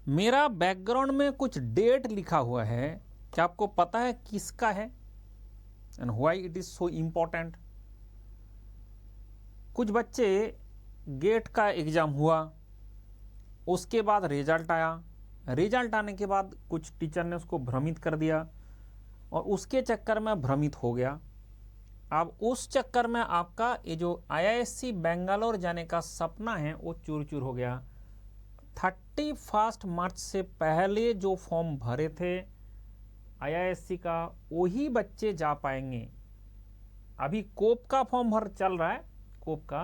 मेरा बैकग्राउंड में कुछ डेट लिखा हुआ है, क्या आपको पता है किसका है and why it is so important? कुछ बच्चे गेट का एग्ज़ाम हुआ, उसके बाद रिजल्ट आया, रिजल्ट आने के बाद कुछ टीचर ने उसको भ्रमित कर दिया और उसके चक्कर में भ्रमित हो गया। अब उस चक्कर में आपका ये जो आईआईएससी बेंगलोर जाने का सपना है वो चूर चूर हो गया। 31 मार्च से पहले जो फॉर्म भरे थे आईआईएससी का, वही बच्चे जा पाएंगे। अभी कोप का फॉर्म भर चल रहा है, कोप का,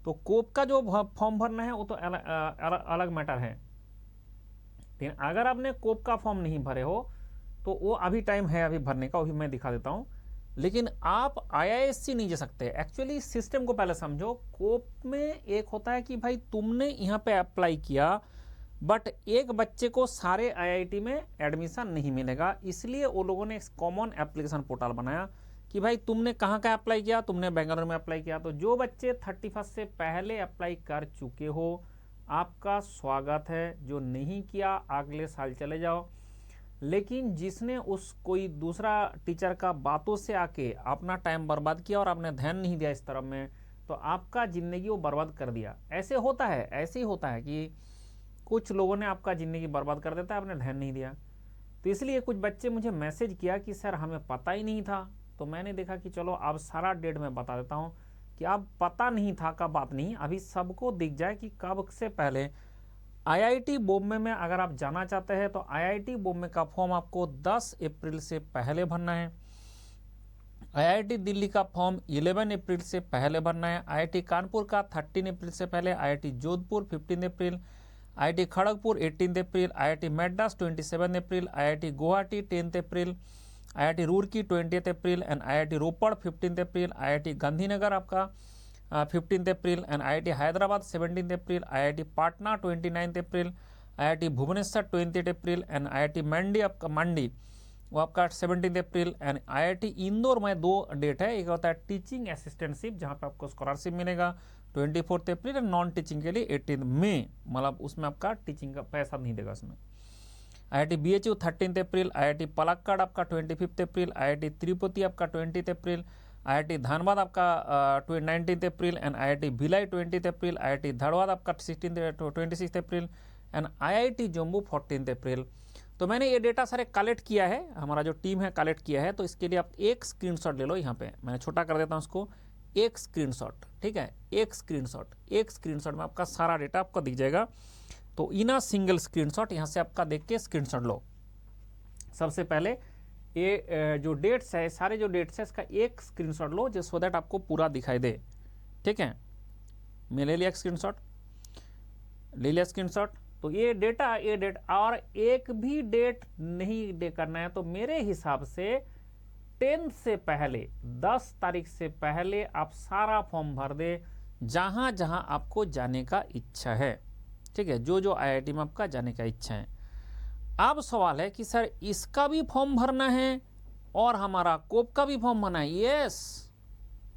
तो कोप का जो फॉर्म भरना है वो तो अलग मैटर है। लेकिन अगर आपने कोप का फॉर्म नहीं भरे हो तो वो अभी टाइम है अभी भरने का, वो भी मैं दिखा देता हूँ। लेकिन आप आईआईएससी नहीं जा सकते। एक्चुअली सिस्टम को पहले समझो। कोप में एक होता है कि भाई तुमने यहाँ पे अप्लाई किया, बट एक बच्चे को सारे आईआईटी में एडमिशन नहीं मिलेगा, इसलिए वो लोगों ने एक कॉमन एप्लीकेशन पोर्टल बनाया कि भाई तुमने कहाँ का अप्लाई किया, तुमने बेंगलोर में अप्लाई किया। तो जो बच्चे 31 से पहले अप्लाई कर चुके हो आपका स्वागत है, जो नहीं किया अगले साल चले जाओ। लेकिन जिसने उस कोई दूसरा टीचर का बातों से आके अपना टाइम बर्बाद किया और आपने ध्यान नहीं दिया इस तरफ में, तो आपका ज़िंदगी वो बर्बाद कर दिया। ऐसे होता है, ऐसे ही होता है कि कुछ लोगों ने आपका ज़िंदगी बर्बाद कर देता है, आपने ध्यान नहीं दिया। तो इसलिए कुछ बच्चे मुझे मैसेज किया कि सर हमें पता ही नहीं था। तो मैंने देखा कि चलो अब सारा डेट मैं बता देता हूँ कि अब पता नहीं था का बात नहीं, अभी सबको दिख जाए कि कब से पहले आईआईटी बॉम्बे में अगर आप जाना चाहते हैं तो आईआईटी बॉम्बे का फॉर्म आपको 10 अप्रैल से पहले भरना है। आईआईटी दिल्ली का फॉर्म 11 अप्रैल से पहले भरना है। आईआईटी कानपुर का 13 अप्रैल से पहले, आईआईटी जोधपुर 15 अप्रैल, आईआईटी खड़गपुर 18 अप्रैल, आईआईटी मैड्रास 27 अप्रैल, आईआईटी गुवाहाटी 10 अप्रैल, आईआईटी रुड़की 20 अप्रैल एंड आईआईटी रोपड़ 15 अप्रैल, आईआईटी गांधीनगर आपका 15 अप्रैल एंड आईआईटी हैदराबाद 17 अप्रैल, आईआईटी पटना 29 अप्रैल, आईआईटी भुवनेश्वर 20 अप्रैल एंड आईआईटी मंडी आपका वो आपका 17 अप्रैल एंड आईआईटी इंदौर में 2 डेट है। एक होता है टीचिंग असिस्टेंटशिप जहाँ पे आपको स्कॉलरशिप मिलेगा 24 अप्रैल एंड नॉन टीचिंग के लिए 18 मई, मतलब उसमें आपका टीचिंग का पैसा नहीं देगा उसमें। आईआईटी बीएचयू 13 अप्रैल, आईआईटी पलक्कड़ आपका 25 अप्रैल, आईआईटी तिरुपति आपका 20 अप्रैल, आईआईटी धनबाद आपका 19 अप्रैल एंड आईआईटी भिलाई 20 अप्रैल, आईआईटी धनबाद आपका 26 अप्रैल एंड आईआईटी जम्मू 14 अप्रैल। तो मैंने ये डेटा सारे कलेक्ट किया है, हमारा जो टीम है कलेक्ट किया है। तो इसके लिए आप एक स्क्रीनशॉट ले लो। यहाँ पे मैंने छोटा कर देता हूँ उसको, एक स्क्रीनशॉट, ठीक है, एक स्क्रीनशॉट में आपका सारा डेटा आपको दिख जाएगा। तो इन अ सिंगल स्क्रीनशॉट यहाँ से आपका देख के स्क्रीनशॉट लो। सबसे पहले ये जो डेट्स है, सारे जो डेट्स है इसका एक स्क्रीनशॉट लो, जो सो दैट आपको पूरा दिखाई दे। ठीक है, मैं ले लिया स्क्रीनशॉट, ले लिया स्क्रीनशॉट। तो ये डेट और एक भी डेट नहीं डे करना है। तो मेरे हिसाब से 10 से पहले, 10 तारीख से पहले आप सारा फॉर्म भर दे जहां जहां आपको जाने का इच्छा है। ठीक है, जो जो आईआईटी में आपका जाने का इच्छा है। अब सवाल है कि सर इसका भी फॉर्म भरना है और हमारा कोप का भी फॉर्म भरना है। यस,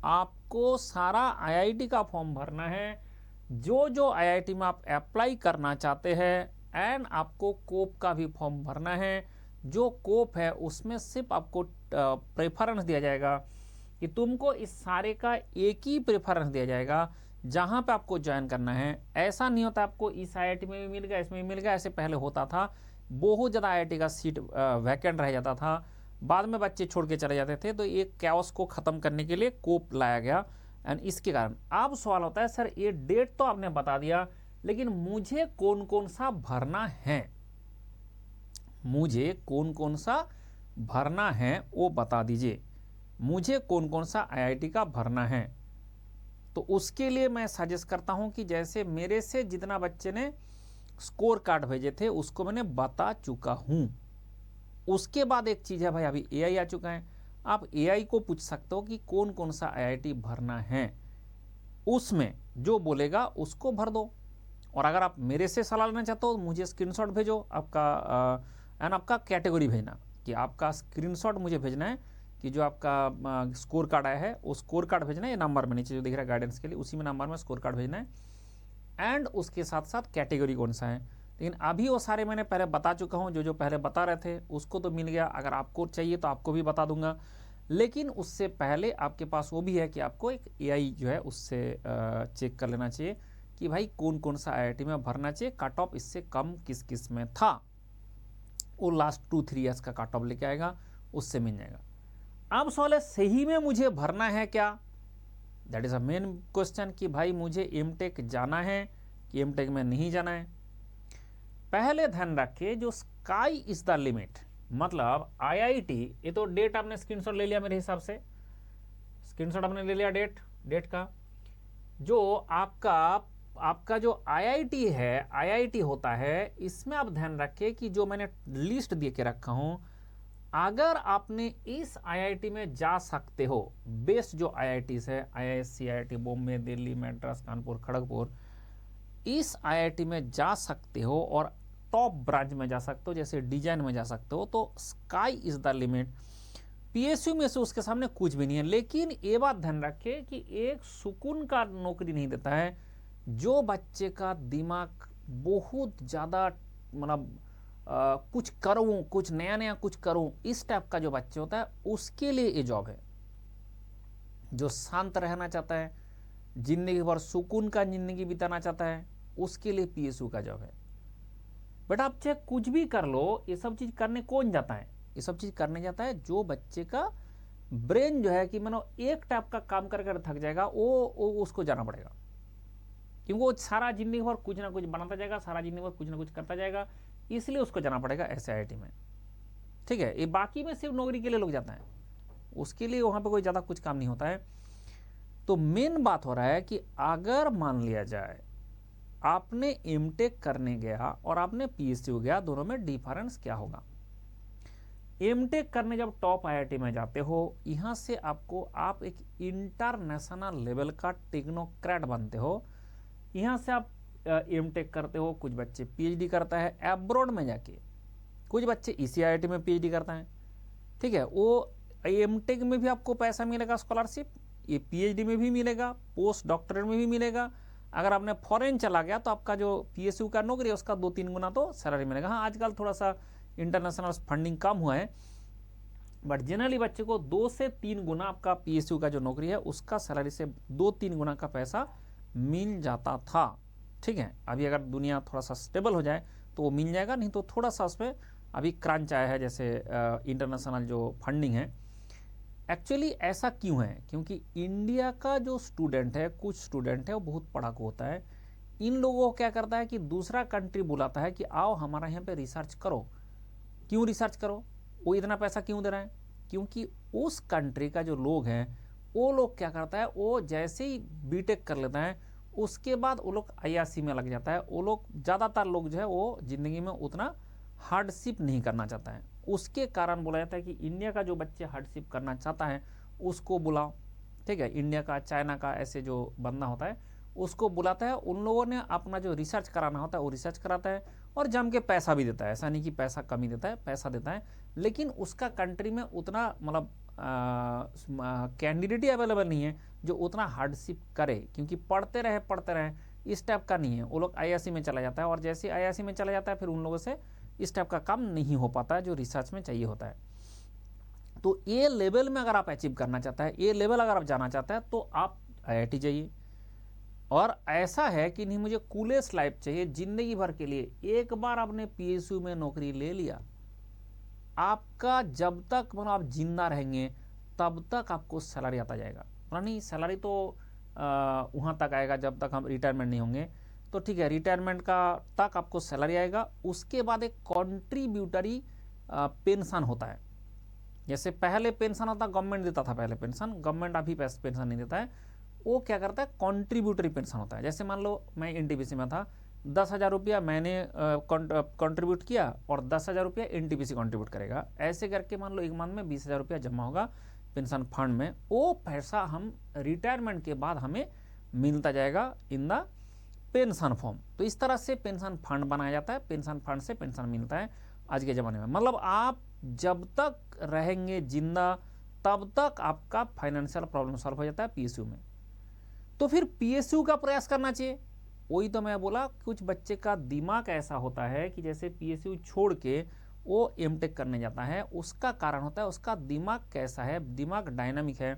आपको सारा आईआईटी का फॉर्म भरना है, जो जो आईआईटी में आप अप्लाई करना चाहते हैं, एंड आपको कोप का भी फॉर्म भरना है। जो कोप है उसमें सिर्फ आपको प्रेफरेंस दिया जाएगा कि तुमको इस सारे का एक ही प्रेफरेंस दिया जाएगा जहां पे आपको ज्वाइन करना है। ऐसा नहीं होता आपको इस आईआईटी में भी मिल गया, इसमें भी मिल गया। ऐसे पहले होता था, बहुत ज़्यादा आईआईटी का सीट वैकेंट रह जाता था, बाद में बच्चे छोड़ के चले जाते थे। तो ये कैओस को ख़त्म करने के लिए कोप लाया गया एंड इसके कारण अब सवाल होता है सर ये डेट तो आपने बता दिया, लेकिन मुझे कौन कौन सा भरना है, मुझे कौन कौन सा भरना है वो बता दीजिए। मुझे कौन कौन सा आईआईटी का भरना है। तो उसके लिए मैं सजेस्ट करता हूं कि जैसे मेरे से जितना बच्चे ने स्कोर कार्ड भेजे थे उसको मैंने बता चुका हूं। उसके बाद एक चीज़ है भाई, अभी एआई आ चुका है, आप एआई को पूछ सकते हो कि कौन कौन सा आईआईटी भरना है, उसमें जो बोलेगा उसको भर दो। और अगर आप मेरे से सलाह लेना चाहते हो मुझे स्क्रीनशॉट भेजो आपका, एंड आपका कैटेगरी भेजना, कि आपका स्क्रीनशॉट मुझे भेजना है कि जो आपका स्कोर कार्ड आया है वो स्कोर कार्ड भेजना है। ये नंबर में नीचे जो दिख रहा है गाइडेंस के लिए, उसी में नंबर में स्कोर कार्ड भेजना है, एंड उसके साथ साथ कैटेगरी कौन सा है। लेकिन अभी वो सारे मैंने पहले बता चुका हूँ, जो जो पहले बता रहे थे उसको तो मिल गया। अगर आपको चाहिए तो आपको भी बता दूंगा, लेकिन उससे पहले आपके पास वो भी है कि आपको एक एआई जो है उससे चेक कर लेना चाहिए कि भाई कौन कौन सा आईआईटी में भरना चाहिए, कट ऑफ इससे कम किस किस में था। वो लास्ट 2-3 ईयर्स का कट ऑफ लेके आएगा, उससे मिल जाएगा। अब सवाल है सही में मुझे भरना है क्या, that is a main question कि भाई मुझे एमटेक जाना है कि एमटेक में नहीं जाना है। पहले ध्यान रखिए जो स्काई इज द लिमिट, मतलब आईआईटी, ये तो डेट आपने स्क्रीनशॉट ले लिया मेरे हिसाब से, स्क्रीनशॉट आपने ले लिया डेट का। जो आपका जो आईआईटी है, आईआईटी होता है, इसमें आप ध्यान रखिए कि जो मैंने लिस्ट दे के रखा हूं, अगर आपने इस आईआईटी में जा सकते हो, बेस्ट जो आईआईटीज है, आईआईएससी, आईआईटी बॉम्बे, दिल्ली, मद्रास, कानपुर, खड़गपुर, इस आईआईटी में जा सकते हो और टॉप ब्रांच में जा सकते हो, जैसे डिजाइन में जा सकते हो, तो sky is the limit. PSU में से उसके सामने कुछ भी नहीं है। लेकिन ये बात ध्यान रखें कि एक सुकून का नौकरी नहीं देता है। जो बच्चे का दिमाग बहुत ज़्यादा मतलब कुछ करूँ, कुछ नया नया कुछ करूँ, इस टाइप का जो बच्चे होता है, उसके लिए ये जॉब है। जो शांत रहना चाहता है, जिंदगी भर सुकून का जिंदगी बिताना चाहता है, उसके लिए पीएसयू का जॉब है। बट आप चाहे कुछ भी कर लो, ये सब चीज़ करने कौन जाता है? ये सब चीज़ करने जाता है जो बच्चे का ब्रेन जो है कि मानो एक टाइप का काम कर कर थक जाएगा, वो उसको जाना पड़ेगा, क्योंकि वो सारा जिंदगी भर कुछ ना कुछ बनाता जाएगा, सारा जिंदगी भर कुछ ना कुछ करता जाएगा, इसलिए उसको जाना पड़ेगा ऐसे आईआईटी में। ठीक है, ये बाकी में सिर्फ नौकरी के लिए लोग जाता है, उसके लिए वहाँ पर कोई ज़्यादा कुछ काम नहीं होता है। तो मेन बात हो रहा है कि अगर मान लिया जाए आपने एमटेक करने गया और आपने पीएसयू गया, दोनों में डिफरेंस क्या होगा? एमटेक करने जब टॉप आईआईटी में जाते हो, यहाँ से आप एक इंटरनेशनल लेवल का टेक्नोक्रेट बनते हो। यहाँ से आप एमटेक करते हो, कुछ बच्चे पीएचडी करता है एब्रॉड में जाके, कुछ बच्चे इसी आईआईटी में पीएचडी करता है। ठीक है, वो एमटेक में भी आपको पैसा मिलेगा, स्कॉलरशिप, ये पीएचडी में भी मिलेगा, पोस्ट डॉक्टरेट में भी मिलेगा। अगर आपने फॉरेन चला गया तो आपका जो पीएसयू का नौकरी है उसका 2-3 गुना तो सैलरी मिलेगा। हाँ, आजकल थोड़ा सा इंटरनेशनल फंडिंग कम हुआ है, बट जनरली बच्चे को 2 से 3 गुना आपका पीएसयू का जो नौकरी है उसका सैलरी से 2-3 गुना का पैसा मिल जाता था। ठीक है, अभी अगर दुनिया थोड़ा सा स्टेबल हो जाए तो वो मिल जाएगा, नहीं तो थोड़ा सा उसमें अभी क्रंच आया है, जैसे इंटरनेशनल जो फंडिंग है। एक्चुअली ऐसा क्यों है? क्योंकि इंडिया का जो स्टूडेंट है, कुछ स्टूडेंट है, वो बहुत पढ़ाकू होता है। इन लोगों को क्या करता है कि दूसरा कंट्री बुलाता है कि आओ हमारा यहाँ पे रिसर्च करो। क्यों रिसर्च करो? वो इतना पैसा क्यों दे रहा है? क्योंकि उस कंट्री का जो लोग हैं, वो लोग क्या करता है, वो जैसे ही बीटेक कर लेता है उसके बाद वो लोग आईआईसी में लग जाता है। वो लोग ज़्यादातर लोग जो है वो ज़िंदगी में उतना हार्डशिप नहीं करना चाहता है। उसके कारण बोला जाता है कि इंडिया का जो बच्चे हार्डशिप करना चाहता है उसको बुलाओ। ठीक है, इंडिया का, चाइना का, ऐसे जो बंदा होता है उसको बुलाता है। उन लोगों ने अपना जो रिसर्च कराना होता है वो रिसर्च कराता है और जम के पैसा भी देता है। ऐसा नहीं कि पैसा कमी देता है, पैसा देता है, लेकिन उसका कंट्री में उतना मतलब कैंडिडेट ही अवेलेबल नहीं है जो उतना हार्डशिप करे, क्योंकि पढ़ते रहे इस टाइप का नहीं है। वो लोग आईआईसी में चला जाता है और जैसे आईआईसी में चला जाता है फिर उन लोगों से इस टाइप का काम नहीं हो पाता है जो रिसर्च में चाहिए होता है। तो ये लेवल में अगर आप अचीव करना चाहता है, ये लेवल अगर आप जाना चाहता है, तो आप आईआईटी जाइए। और ऐसा है कि नहीं, मुझे कूलेस्ट लाइफ चाहिए जिंदगी भर के लिए, एक बार आपने पीएसयू में नौकरी ले लिया, आपका जब तक मतलब आप जिंदा रहेंगे तब तक आपको सैलरी आता जाएगा। मतलब नहीं, सैलरी तो वहाँ तक आएगा जब तक हम रिटायरमेंट नहीं होंगे। तो ठीक है, रिटायरमेंट का तक आपको सैलरी आएगा। उसके बाद एक कॉन्ट्रीब्यूटरी पेंशन होता है। जैसे पहले पेंशन होता, गवर्नमेंट देता था पहले पेंशन, गवर्नमेंट अभी पेंशन नहीं देता है। वो क्या करता है, कॉन्ट्रीब्यूटरी पेंशन होता है। जैसे मान लो मैं एनटीपीसी में था, 10,000 रुपया मैंने कंट्रीब्यूट किया और 10,000 रुपया एनटीपीसी कंट्रीब्यूट करेगा। ऐसे करके मान लो एक मंथ में 20,000 रुपया जमा होगा पेंशन फंड में। वो पैसा हम रिटायरमेंट के बाद हमें मिलता जाएगा इन द पेंशन फॉर्म। तो इस तरह से पेंशन फंड बनाया जाता है, पेंशन फंड से पेंशन मिलता है आज के ज़माने में। मतलब आप जब तक रहेंगे जिंदा तब तक आपका फाइनेंशियल प्रॉब्लम सॉल्व हो जाता है पीएसयू में। तो फिर पीएसयू का प्रयास करना चाहिए। वही तो मैं बोला, कुछ बच्चे का दिमाग ऐसा होता है कि जैसे पीएसयू छोड़ के वो एमटेक करने जाता है, उसका कारण होता है उसका दिमाग कैसा है, दिमाग डायनामिक है,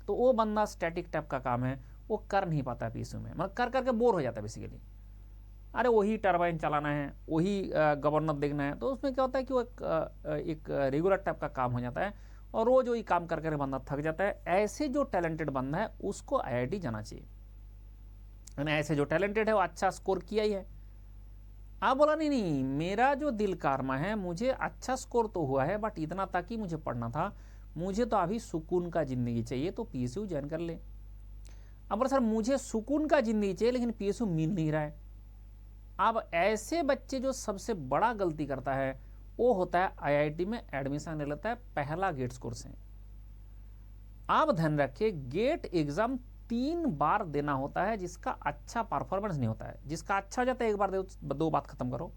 तो वो बंदा स्टैटिक टाइप का काम है वो कर नहीं पाता है पीएसयू में, मतलब कर करके बोर हो जाता है बेसिकली। अरे वही टरबाइन चलाना है, वही गवर्नर देखना है, तो उसमें क्या होता है कि वो एक रेगुलर टाइप का काम हो जाता है और रोज वही काम कर कर बंदा थक जाता है। ऐसे जो टैलेंटेड बंदा है उसको आईआईटी जाना चाहिए, ऐसे जो टैलेंटेड है वो अच्छा स्कोर किया ही है। आप बोला नहीं नहीं मेरा जो दिल कारमा है, मुझे अच्छा स्कोर तो हुआ है बट इतना तक ही मुझे पढ़ना था, मुझे तो अभी सुकून का जिंदगी चाहिए, तो पीएसयू ज्वाइन कर ले। अब सर मुझे सुकून का जिंदगी चाहिए लेकिन पीएसयू मिल नहीं रहा है। अब ऐसे बच्चे जो सबसे बड़ा गलती करता है वो होता है आईआईटी में एडमिशन ले लेता है पहला गेट स्कोर से। आप ध्यान रखिए गेट एग्जाम 3 बार देना होता है, जिसका अच्छा परफॉर्मेंस नहीं होता है। जिसका अच्छा हो जाता है एक बार दे, 2 बात खत्म करो।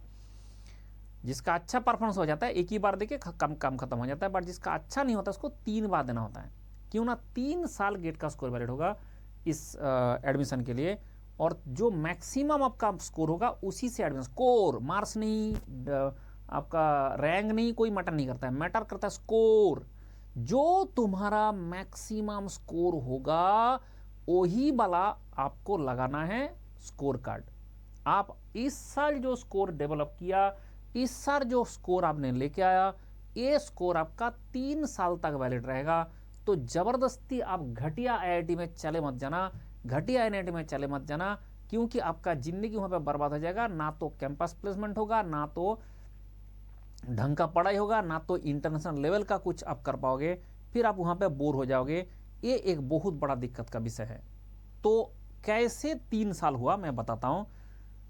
जिसका अच्छा परफॉर्मेंस हो जाता है एक ही बार देके कम कम खत्म हो जाता है, बट जिसका अच्छा नहीं होता उसको 3 बार देना होता है। क्यों ना 3 साल गेट का स्कोर वैलिड होगा इस एडमिशन के लिए, और जो मैक्सिमम आपका स्कोर होगा उसी से एडमिशन, स्कोर मार्क्स नहीं, आपका रैंक नहीं, कोई मैटर नहीं करता है, मैटर करता है स्कोर। जो तुम्हारा मैक्सिमम स्कोर होगा वही वाला आपको लगाना है स्कोर कार्ड। आप इस साल जो स्कोर डेवलप किया, इस साल जो स्कोर आपने लेके आया, ये स्कोर आपका 3 साल तक वैलिड रहेगा। तो जबरदस्ती आप घटिया आईआईटी में चले मत जाना, घटिया एनआईटी में चले मत जाना, क्योंकि आपका जिंदगी वहां पे बर्बाद हो जाएगा। ना तो कैंपस प्लेसमेंट होगा, ना तो ढंग का पढ़ाई होगा, ना तो इंटरनेशनल लेवल का कुछ आप कर पाओगे, फिर आप वहां पे बोर हो जाओगे। ये एक बहुत बड़ा दिक्कत का विषय है। तो कैसे 3 साल हुआ मैं बताता हूं।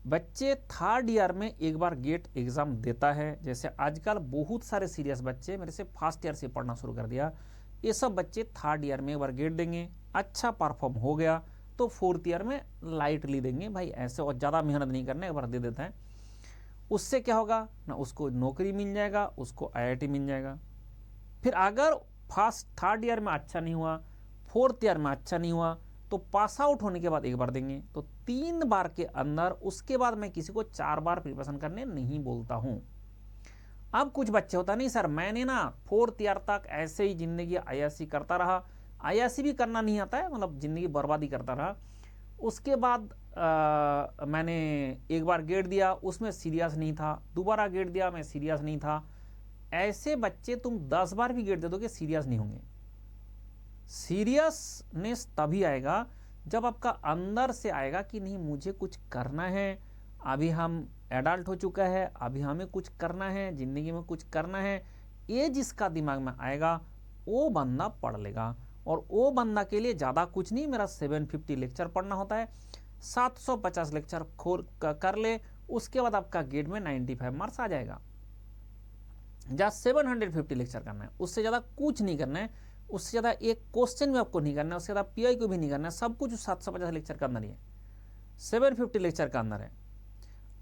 बच्चे 3rd ईयर में एक बार गेट एग्जाम देता है, जैसे आजकल बहुत सारे सीरियस बच्चे मेरे से 1st ईयर से पढ़ना शुरू कर दिया, ये सब बच्चे 3rd ईयर में एक बार गेट देंगे, अच्छा परफॉर्म हो गया तो 4th ईयर में लाइटली देंगे, भाई ऐसे और ज़्यादा मेहनत नहीं करना, एक बार दे देते हैं। उससे क्या होगा ना, उसको नौकरी मिल जाएगा, उसको आईआईटी मिल जाएगा। फिर अगर 3rd ईयर में अच्छा नहीं हुआ, 4th ईयर में अच्छा नहीं हुआ, तो पास आउट होने के बाद एक बार देंगे, तो 3 बार के अंदर। उसके बाद मैं किसी को 4 बार प्रिपरेशन करने नहीं बोलता हूं। अब कुछ बच्चे होता नहीं सर मैंने ना 4th ईयर तक ऐसे ही जिंदगी आईआईसी करता रहा, आईआईसी भी करना नहीं आता है, मतलब जिंदगी बर्बादी करता रहा। उसके बाद मैंने एक बार गेट दिया, उसमें सीरियस नहीं था, दोबारा गेट दिया मैं सीरियस नहीं था। ऐसे बच्चे तुम 10 बार भी गेट दे दोगे सीरियस नहीं होंगे। सीरियसनेस तभी आएगा जब आपका अंदर से आएगा कि नहीं मुझे कुछ करना है, अभी हम एडल्ट हो चुका है, अभी हमें कुछ करना है, जिंदगी में कुछ करना है। ये जिसका दिमाग में आएगा वो बंदा पढ़ लेगा। और वो बंदा के लिए ज़्यादा कुछ नहीं, मेरा 750 लेक्चर पढ़ना होता है, 750 लेक्चर खोल कर ले, उसके बाद आपका गेट में 95 मार्क्स आ जाएगा। जहाँ 750 लेक्चर करना है, उससे ज़्यादा कुछ नहीं करना है, उससे ज़्यादा एक क्वेश्चन भी आपको नहीं करना है, उससे ज़्यादा पीआई को भी नहीं करना है, सब कुछ 750 लेक्चर के अंदर ही है, 750 लेक्चर के अंदर है।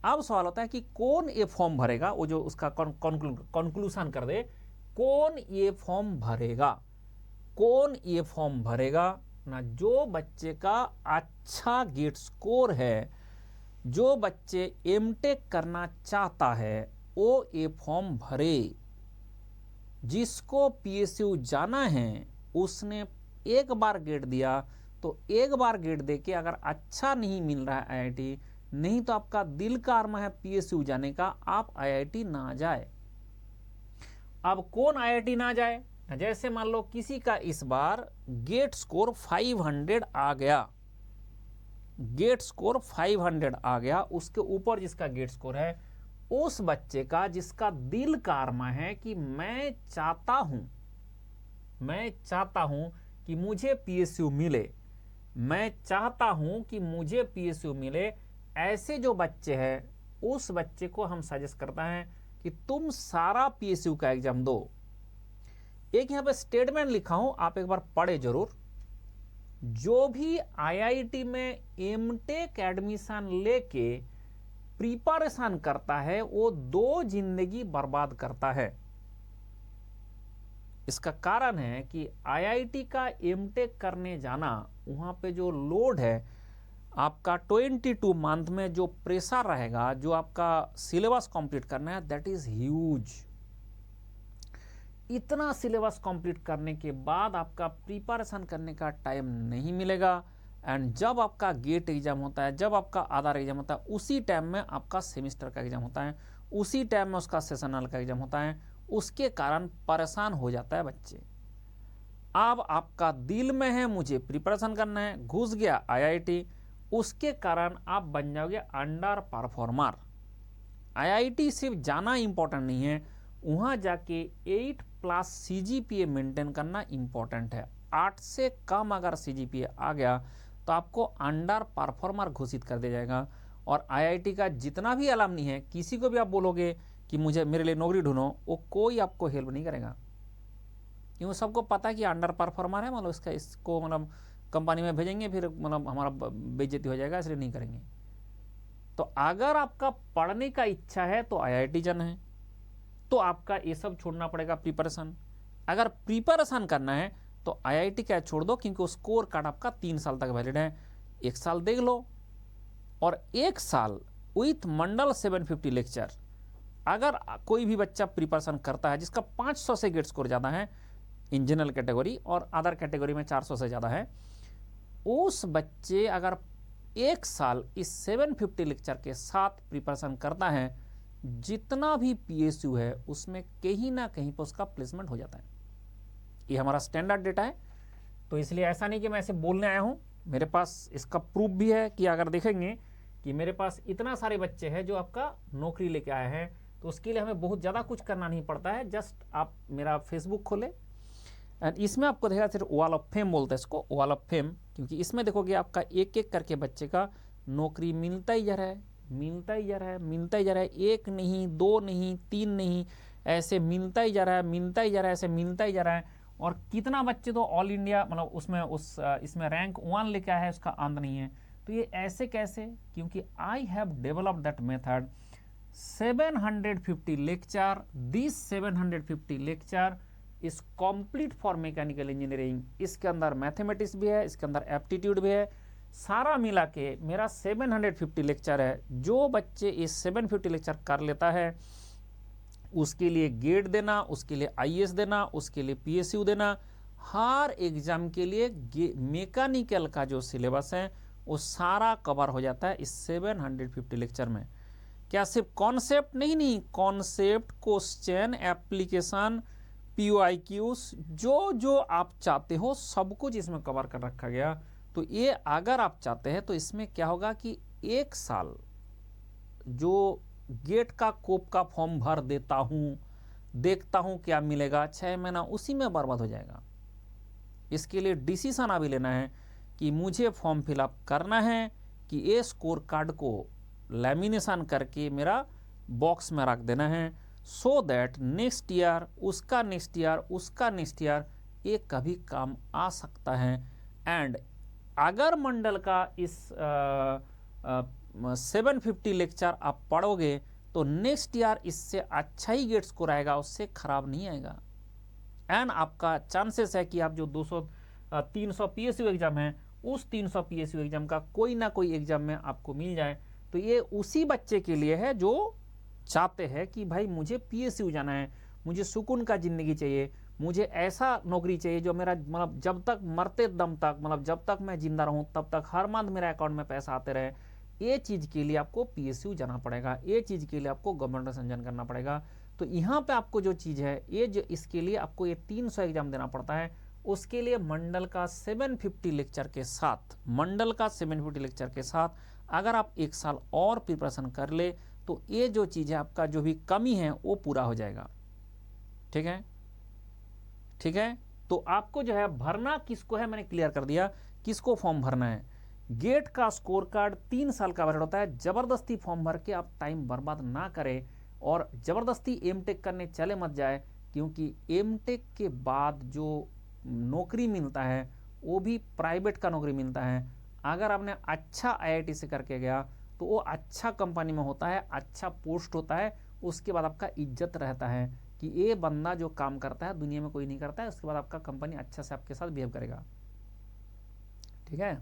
अब सवाल होता है कि कौन ये फॉर्म भरेगा, वो जो उसका कंक्लूजन कर दे, कौन ये फॉर्म भरेगा, कौन ये फॉर्म भरेगा ना, जो बच्चे का अच्छा गेट स्कोर है, जो बच्चे एमटेक करना चाहता है वो ये फॉर्म भरे। जिसको पीएसयू जाना है उसने एक बार गेट दिया, तो एक बार गेट देके अगर अच्छा नहीं मिल रहा है आईआईटी, नहीं तो आपका दिल का अरमा है पीएसयू जाने का, आप आईआईटी ना जाए। अब कौन आईआईटी ना जाए, जैसे मान लो किसी का इस बार गेट स्कोर 500 आ गया, गेट स्कोर 500 आ गया, उसके ऊपर जिसका गेट स्कोर है, उस बच्चे का जिसका दिल का अरमा है कि मैं चाहता हूं कि मुझे पीएसयू मिले, मैं चाहता हूं कि मुझे पीएसयू मिले, ऐसे जो बच्चे हैं उस बच्चे को हम सजेस्ट करता है कि तुम सारा पीएसयू का एग्जाम दो। एक यहां पे स्टेटमेंट लिखा हूं, आप एक बार पढ़े जरूर। जो भी आईआईटी में एमटेक एडमिशन लेके प्रिपरेशन करता है वो 2 जिंदगी बर्बाद करता है। इसका कारण है कि आईआईटी का एमटेक करने जाना, वहां पे जो लोड है, आपका 22 मंथ में जो प्रेशर रहेगा, जो आपका सिलेबस कंप्लीट करना है, दैट इज ह्यूज। इतना सिलेबस कंप्लीट करने के बाद आपका प्रिपरेशन करने का टाइम नहीं मिलेगा। एंड जब आपका गेट एग्जाम होता है, जब आपका आधार एग्जाम होता है, उसी टाइम में आपका सेमेस्टर का एग्जाम होता है, उसी टाइम में उसका सेशनल का एग्जाम होता है। उसके कारण परेशान हो जाता है बच्चे। अब आपका दिल में है मुझे प्रिपरेशन करना है, घुस गया आईआईटी, उसके कारण आप बन जाओगे अंडर परफॉर्मर। आईआईटी सिर्फ जाना इंपॉर्टेंट नहीं है, वहाँ जाके 8+ सीजीपीए मेंटेन करना इंपॉर्टेंट है। 8 से कम अगर सीजीपीए आ गया तो आपको अंडर परफॉर्मर घोषित कर दिया जाएगा। और आईआईटी का जितना भी अलमनी है, किसी को भी आप बोलोगे कि मुझे मेरे लिए नौकरी ढूंढो, वो कोई आपको हेल्प नहीं करेगा, क्योंकि सबको पता है कि अंडर परफॉर्मर है, मतलब इसको मतलब कंपनी में भेजेंगे, फिर मतलब हमारा बेइज्जती हो जाएगा, इसलिए नहीं करेंगे। तो अगर आपका पढ़ने का इच्छा है तो आईआईटी जाना है, तो आपका ये सब छोड़ना पड़ेगा प्रिपरेशन। अगर प्रिपरेशन करना है तो आईआईटी क्या छोड़ दो, क्योंकि स्कोर कार्ड आपका 3 साल तक वैलिड है। 1 साल देख लो, और 1 साल विथ मंडल 750 लेक्चर। अगर कोई भी बच्चा प्रिपरेशन करता है जिसका 500 से गेट स्कोर ज़्यादा है इन जनरल कैटेगरी, और अदर कैटेगरी में 400 से ज़्यादा है, उस बच्चे अगर 1 साल इस 750 लेक्चर के साथ प्रिपरेशन करता है, जितना भी पीएसयू है उसमें कहीं ना कहीं पर उसका प्लेसमेंट हो जाता है। ये हमारा स्टैंडर्ड डेटा है। तो इसलिए ऐसा नहीं कि मैं ऐसे बोलने आया हूँ, मेरे पास इसका प्रूफ भी है कि अगर देखेंगे कि मेरे पास इतना सारे बच्चे हैं जो आपका नौकरी लेके आए हैं, तो उसके लिए हमें बहुत ज़्यादा कुछ करना नहीं पड़ता है। जस्ट आप मेरा फेसबुक खोलें, एंड इसमें आपको देखा सिर्फ वॉल ऑफ फेम बोलते हैं इसको, वॉल ऑफ फेम, क्योंकि इसमें देखोगे आपका एक एक करके बच्चे का नौकरी मिलता ही जा रहा है, मिलता ही जा रहा है, मिलता ही जा रहा है। 1 नहीं, 2 नहीं, 3 नहीं, ऐसे मिलता ही जा रहा है, मिलता ही जा रहा है, ऐसे मिलता ही जा रहा है। और कितना बच्चे तो ऑल इंडिया मतलब उसमें इसमें रैंक 1 लेके आया है, उसका अंत नहीं है। तो ये ऐसे कैसे? क्योंकि I have developed that method. 750 lecture, this 750 lecture is complete for mechanical engineering. इसके अंदर मैथमेटिक्स भी है, इसके अंदर एप्टीट्यूड भी है, सारा मिला के मेरा 750 लेक्चर है। जो बच्चे इस 750 लेक्चर कर लेता है, उसके लिए गेट देना, उसके लिए आईएएस देना, उसके लिए पीएसयू देना, हर एग्जाम के लिए मैकेनिकल का जो सिलेबस है वो सारा कवर हो जाता है इस 750 लेक्चर में। क्या सिर्फ कॉन्सेप्ट नहीं, कॉन्सेप्ट, क्वेश्चन, एप्लीकेशन, POIQs, जो जो आप चाहते हो सब कुछ इसमें कवर कर रखा गया। तो ये अगर आप चाहते हैं तो इसमें क्या होगा कि 1 साल जो गेट का कोप का फॉर्म भर देता हूँ, देखता हूँ क्या मिलेगा, 6 महीना उसी में बर्बाद हो जाएगा। इसके लिए डिसीजन अभी लेना है कि मुझे फॉर्म फिलअप करना है कि ये स्कोर कार्ड को लैमिनेशन करके मेरा बॉक्स में रख देना है, सो दैट नेक्स्ट ईयर, उसका नेक्स्ट ईयर, उसका नेक्स्ट ईयर ये कभी काम आ सकता है। एंड अगर मंडल का इस 750 लेक्चर आप पढ़ोगे तो नेक्स्ट ईयर इससे अच्छा ही गेट स्कोर आएगा, उससे खराब नहीं आएगा। एंड आपका चांसेस है कि आप जो 300 पीएसयू एग्जाम है, उस 300 पीएसयू एग्जाम का कोई ना कोई एग्जाम में आपको मिल जाए। तो ये उसी बच्चे के लिए है जो चाहते हैं कि भाई मुझे पीएसयू जाना है, मुझे सुकून का ज़िंदगी चाहिए, मुझे ऐसा नौकरी चाहिए जो मेरा मतलब जब तक मरते दम तक, मतलब जब तक मैं जिंदा रहूं तब तक हर मंथ मेरे अकाउंट में पैसा आते रहे। ये चीज़ के लिए आपको पीएसयू जाना पड़ेगा, ये चीज़ के लिए आपको गवर्नमेंट में संजन करना पड़ेगा। तो यहाँ पे आपको जो चीज़ है, ये जो इसके लिए आपको ये 300 एग्जाम देना पड़ता है। उसके लिए मंडल का 750 लेक्चर के साथ, मंडल का 750 लेक्चर के साथ अगर आप 1 साल और प्रिपरेशन कर ले तो ये जो चीज़ है, आपका जो भी कमी है वो पूरा हो जाएगा। ठीक है, ठीक है। तो आपको जो है भरना किसको है, मैंने क्लियर कर दिया किसको फॉर्म भरना है। गेट का स्कोर कार्ड 3 साल का वैलिड होता है। जबरदस्ती फॉर्म भर के आप टाइम बर्बाद ना करें, और जबरदस्ती एमटेक करने चले मत जाए, क्योंकि एमटेक के बाद जो नौकरी मिलता है वो भी प्राइवेट का नौकरी मिलता है। अगर आपने अच्छा आईआईटी से करके गया तो वो अच्छा कंपनी में होता है, अच्छा पोस्ट होता है, उसके बाद आपका इज्जत रहता है कि ये बंदा जो काम करता है दुनिया में कोई नहीं करता है। उसके बाद आपका कंपनी अच्छा से आपके साथ बिहेव करेगा। ठीक है।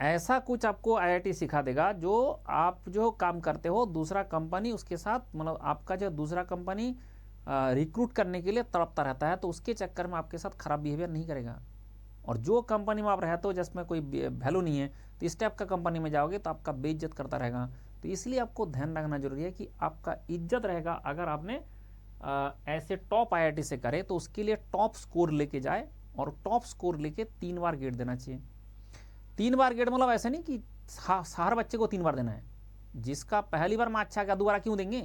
ऐसा कुछ आपको आईआईटी सिखा देगा जो आप जो काम करते हो दूसरा कंपनी उसके साथ, मतलब आपका जो दूसरा कंपनी रिक्रूट करने के लिए तड़पता रहता है, तो उसके चक्कर में आपके साथ खराब बिहेवियर नहीं करेगा। और जो कंपनी में आप रहते हो जिसमें कोई वैल्यू नहीं है, तो इस टाइप का कंपनी में जाओगे तो आपका बेइज्जत करता रहेगा। तो इसलिए आपको ध्यान रखना जरूरी है कि आपका इज्जत रहेगा अगर आपने ऐसे टॉप आईआईटी से करे, तो उसके लिए टॉप स्कोर लेके जाए, और टॉप स्कोर लेके 3 बार गेट देना चाहिए। 3 बार गेट मतलब ऐसा नहीं कि हर बच्चे को 3 बार देना है। जिसका पहली बार में अच्छा गया दोबारा क्यों देंगे,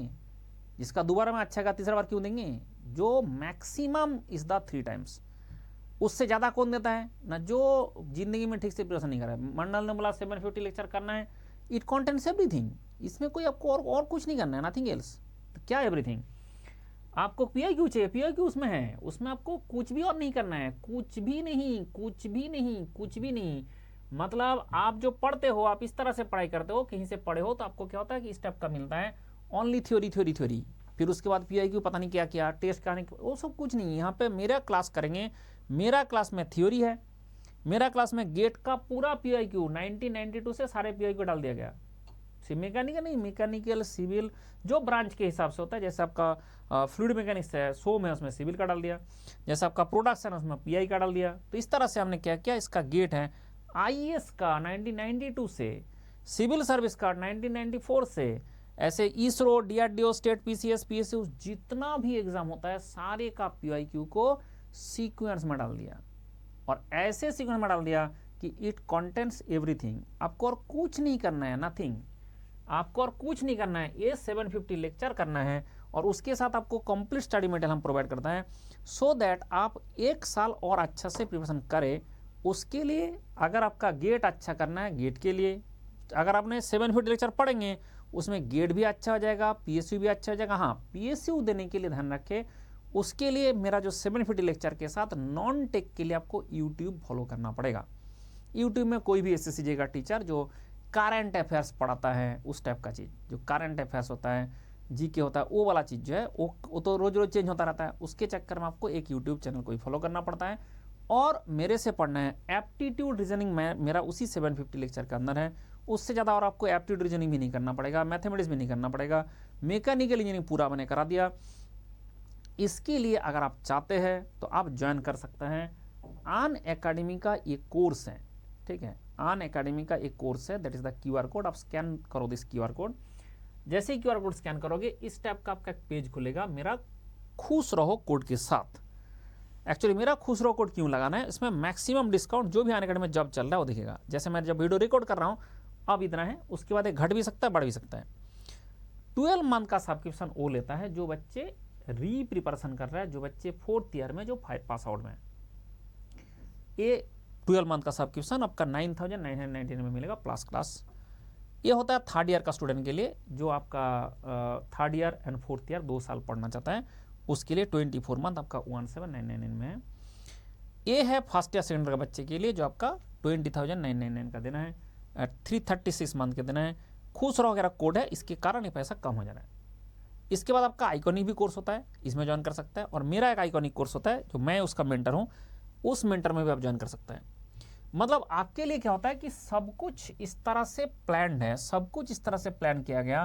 जिसका दोबारा में अच्छा गया तीसरा बार क्यों देंगे। जो मैक्सिमम इज द 3 टाइम्स, उससे ज़्यादा कौन देता है ना, जो जिंदगी में ठीक से प्रिपरेशन नहीं कर रहा है। मंडल ने बोला 750 लेक्चर करना है, इट कॉन्टेंट्स एवरीथिंग, इसमें कोई आपको और कुछ नहीं करना है, नथिंग एल्स। तो क्या एवरीथिंग, आपको पीआईक्यू चाहिए, पीआईक्यू उसमें है, उसमें आपको कुछ भी और नहीं करना है, कुछ भी नहीं, कुछ भी नहीं, कुछ भी नहीं। मतलब आप जो पढ़ते हो, आप इस तरह से पढ़ाई करते हो, कहीं से पढ़े हो तो आपको क्या होता है कि इस टाइप का मिलता है, ओनली थ्योरी थ्योरी थ्योरी, फिर उसके बाद पीआईक्यू पता नहीं क्या क्या टेस्ट करने, वो सब कुछ नहीं। यहाँ पे मेरा क्लास करेंगे, मेरा क्लास में थ्योरी है, मेरा क्लास में गेट का पूरा पीआईक्यू 1992 से सारे पीआईक्यू डाल दिया गया। मैकेनिकल नहीं, मैकेनिकल सिविल जो ब्रांच के हिसाब से होता है, जैसे आपका फ्लूइड मैकेनिक्स है, सो में उसमें सिविल का डाल दिया, जैसे आपका प्रोडक्शन है उसमें पीआई का डाल दिया। तो इस तरह से हमने क्या किया, इसका गेट है आईएएस का 1992 से, सिविल सर्विस का 1994 से, ऐसे ISRO, DRDO, state PCS, PSU, जितना भी एग्जाम होता है सारे का पीआईक्यू को सीक्वेंस में डाल दिया, और ऐसे सीक्वेंस में डाल दिया कि इट कंटेंट्स एवरीथिंग। आपको और कुछ नहीं करना है, नथिंग, आपको और कुछ नहीं करना है, ये 750 लेक्चर करना है, और उसके साथ आपको कंप्लीट स्टडी मटेरियल हम प्रोवाइड करता है, सो दैट आप 1 साल और अच्छा से प्रिपरेशन करें। उसके लिए अगर आपका गेट अच्छा करना है, गेट के लिए अगर आपने 750 लेक्चर पढ़ेंगे, उसमें गेट भी अच्छा हो जाएगा, पीएसयू भी अच्छा हो जाएगा। हाँ, पीएसयू देने के लिए ध्यान रखें, उसके लिए मेरा जो 750 लेक्चर के साथ नॉन टेक के लिए आपको यूट्यूब फॉलो करना पड़ेगा। यूट्यूब में कोई भी एसएससी का टीचर जो करंट अफेयर्स पढ़ाता है, उस टाइप का चीज़, जो करंट अफेयर्स होता है, जीके होता है, वो वाला चीज़ जो है वो तो रोज रोज चेंज होता रहता है। उसके चक्कर में आपको एक यूट्यूब चैनल को ही फॉलो करना पड़ता है, और मेरे से पढ़ना है। एप्टीट्यूड रीजनिंग में मेरा उसी 750 लेक्चर के अंदर है, उससे ज़्यादा और आपको एप्टीट्यूड रीजनिंग भी नहीं करना पड़ेगा, मैथमेटिक्स भी नहीं करना पड़ेगा, मैकेनिकल इंजीनियरिंग पूरा मैंने करा दिया। इसके लिए अगर आप चाहते हैं तो आप ज्वाइन कर सकते हैं। अनअकैडमी का ये कोर्स है, ठीक है, अनअकैडमी का एक कोर्स है, that is the QR code. आप स्कैन करो दिस क्यूआर कोड, जैसे ही क्यूआर कोड स्कैन करोगे इस टाइप का आपका एक पेज खुलेगा, मेरा खुश रहो कोड के साथ। एक्चुअली मेरा खुश रहो कोड क्यों लगाना है, इसमें मैक्सिमम डिस्काउंट जो भी अनअकैडमी में जब चल रहा है वो दिखेगा। जैसे मैं जब वीडियो रिकॉर्ड कर रहा हूँ अब इतना है, उसके बाद घट भी सकता है, बढ़ भी सकता है। 12 मंथ का सब्सक्रिप्शन वो लेता है जो बच्चे री प्रिपरेशन कर रहा है, जो बच्चे 4th ईयर में जो 5 पास आउट में, ये 12 मंथ का सब्सक्रिप्शन आपका 9,999 में मिलेगा प्लस क्लास। ये होता है 3rd ईयर का स्टूडेंट के लिए, जो आपका 3rd year and 4th year 2 साल पढ़ना चाहता है, उसके लिए 24 मंथ आपका 17,999 में है। ये है 1st या 2nd ईयर के बच्चे के लिए, जो आपका 20,999 का देना है, 336 मंथ के देना है। खुश रहो वगैरह कोड है, इसके कारण ये पैसा कम हो जा रहा है। इसके बाद आपका आइकॉनिक भी कोर्स होता है, इसमें ज्वाइन कर सकता है, और मेरा एक आइकॉनिक कोर्स होता है जो मैं उसका मेंटर हूँ, उस मेंटर में भी आप ज्वाइन कर सकते हैं। मतलब आपके लिए क्या होता है कि सब कुछ इस तरह से प्लान्ड है, सब कुछ इस तरह से प्लान किया गया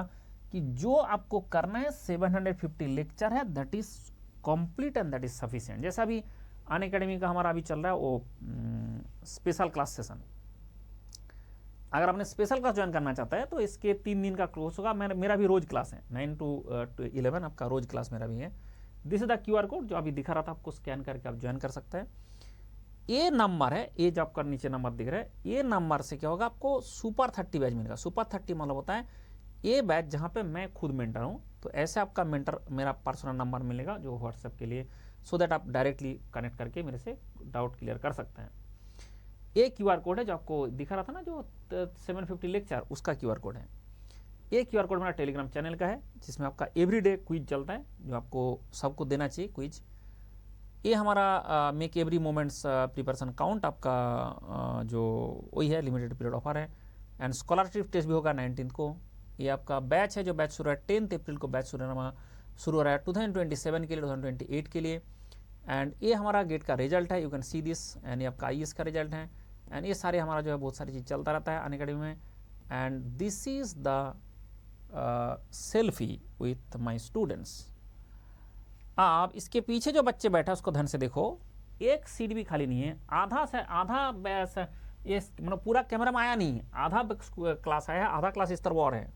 कि जो आपको करना है 750 लेक्चर है, that is complete and that is sufficient. जैसा अभी अनअकैडमी का हमारा अभी चल रहा है वो स्पेशल क्लास सेशन, अगर आपने स्पेशल क्लास ज्वाइन करना चाहता है तो इसके 3 दिन का कोर्स होगा। मेरा भी रोज क्लास है, 9 to 11 आपका रोज क्लास मेरा भी है। This is the QR code जो अभी दिखा रहा था, आपको स्कैन करके आप ज्वाइन कर सकते हैं। ये नंबर है, ये जो आपका नीचे नंबर दिख रहा है, ये नंबर से क्या होगा, आपको सुपर 30 बैच मिलेगा। सुपर 30 मतलब होता है ये बैच जहाँ पे मैं खुद मेंटर हूँ, तो ऐसे आपका मेंटर मेरा पर्सनल नंबर मिलेगा जो व्हाट्सएप के लिए, सो दैट आप डायरेक्टली कनेक्ट करके मेरे से डाउट क्लियर कर सकते हैं। ये क्यूआर कोड है जो आपको दिखा रहा था ना, जो 750 लेक्चर, उसका क्यूआर कोड है। ये क्यूआर कोड मेरा टेलीग्राम चैनल का है, जिसमें आपका एवरीडे क्विज चलता है, जो आपको सबको देना चाहिए क्विज। ये हमारा make every moments preparation count आपका जो वही है, लिमिटेड पीरियड ऑफर है। एंड स्कॉलरशिप टेस्ट भी होगा 19 को। ये आपका बैच है, जो बैच शुरू है 10 अप्रैल को बैच शुरू हो रहा है 2027 के लिए, 2028 के लिए। एंड ये हमारा गेट का रिजल्ट है, you can see this, and ये आपका आईएएस का रिजल्ट है। एंड ये सारे हमारा जो है बहुत सारी चीज़ चलता रहता है अनअकैडमी में। And this is the selfie with my students. आप इसके पीछे जो बच्चे बैठे उसको ध्यान से देखो, एक सीट भी खाली नहीं है, आधा से आधा ये मतलब पूरा कैमरा में आया नहीं है, आधा क्लास आया है, आधा क्लास इस तरफ और है।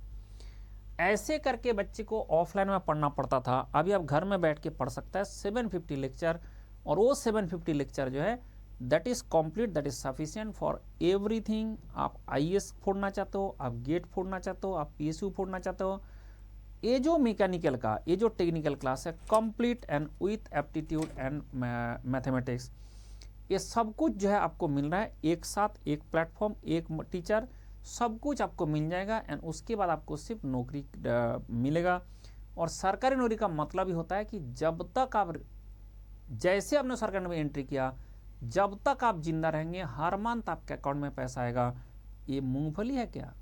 ऐसे करके बच्चे को ऑफलाइन में पढ़ना पड़ता था, अभी आप घर में बैठ के पढ़ सकता है 750 लेक्चर। और वो 750 लेक्चर जो है that is complete, that is sufficient for everything. आप IAS फोड़ना चाहते हो, आप गेट फोड़ना चाहते हो, आप PSU फोड़ना चाहते हो, ये जो मैकेनिकल का, ये जो टेक्निकल क्लास है complete and with aptitude and mathematics, ये सब कुछ जो है आपको मिल रहा है एक साथ, एक प्लेटफॉर्म, एक टीचर, सब कुछ आपको मिल जाएगा। एंड उसके बाद आपको सिर्फ नौकरी मिलेगा। और सरकारी नौकरी का मतलब ही होता है कि जब तक आप, जैसे आपने सरकारी नौकरी में एंट्री किया, जब तक आप जिंदा रहेंगे हर मंथ आपके अकाउंट में पैसा आएगा। ये मूंगफली है क्या?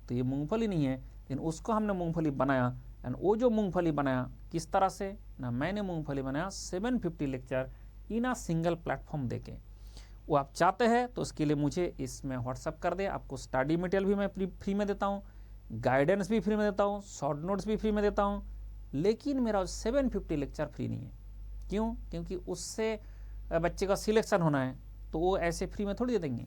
तो ये मूंगफली नहीं है, लेकिन उसको हमने मूंगफली बनाया। एंड वो जो मूंगफली बनाया किस तरह से ना, मैंने मूंगफली बनाया 750 lecture in a single platform देके। वो आप चाहते हैं तो उसके लिए मुझे इसमें व्हाट्सअप कर दे। आपको स्टडी मटेरियल भी मैं फ्री में देता हूँ, गाइडेंस भी फ्री में देता हूँ, शॉर्ट नोट्स भी फ्री में देता हूँ। लेकिन मेरा 750 लेक्चर फ्री नहीं है। क्यों? क्योंकि उससे बच्चे का सिलेक्शन होना है, तो वो ऐसे फ्री में थोड़ी दे देंगे।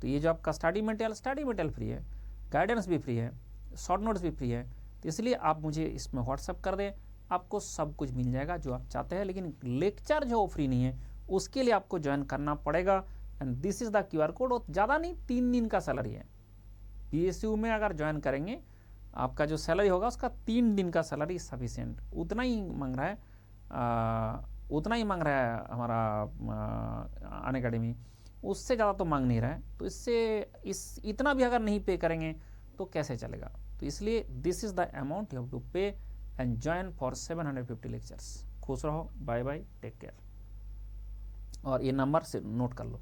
तो ये जो आपका स्टडी मटेरियल फ्री है, गाइडेंस भी फ्री है, शॉर्ट नोट्स भी फ्री है। तो इसलिए आप मुझे इसमें व्हाट्सअप कर दें, आपको सब कुछ मिल जाएगा जो आप चाहते हैं। लेकिन लेक्चर जो फ्री नहीं है, उसके लिए आपको ज्वाइन करना पड़ेगा। And this is the QR code. और ज़्यादा नहीं, 3 दिन का सैलरी है। PSU में अगर ज्वाइन करेंगे, आपका जो सैलरी होगा उसका 3 दिन का सैलरी सफिशिएंट, उतना ही मांग रहा है, उतना ही मांग रहा है हमारा अनअकैडमी, उससे ज़्यादा तो मांग नहीं रहा है। तो इससे इतना भी अगर नहीं पे करेंगे तो कैसे चलेगा? तो इसलिए this is the amount you have to pay and join for 750 lectures. खुश रहो, बाय बाय, टेक केयर। और ये नंबर से नोट कर लो।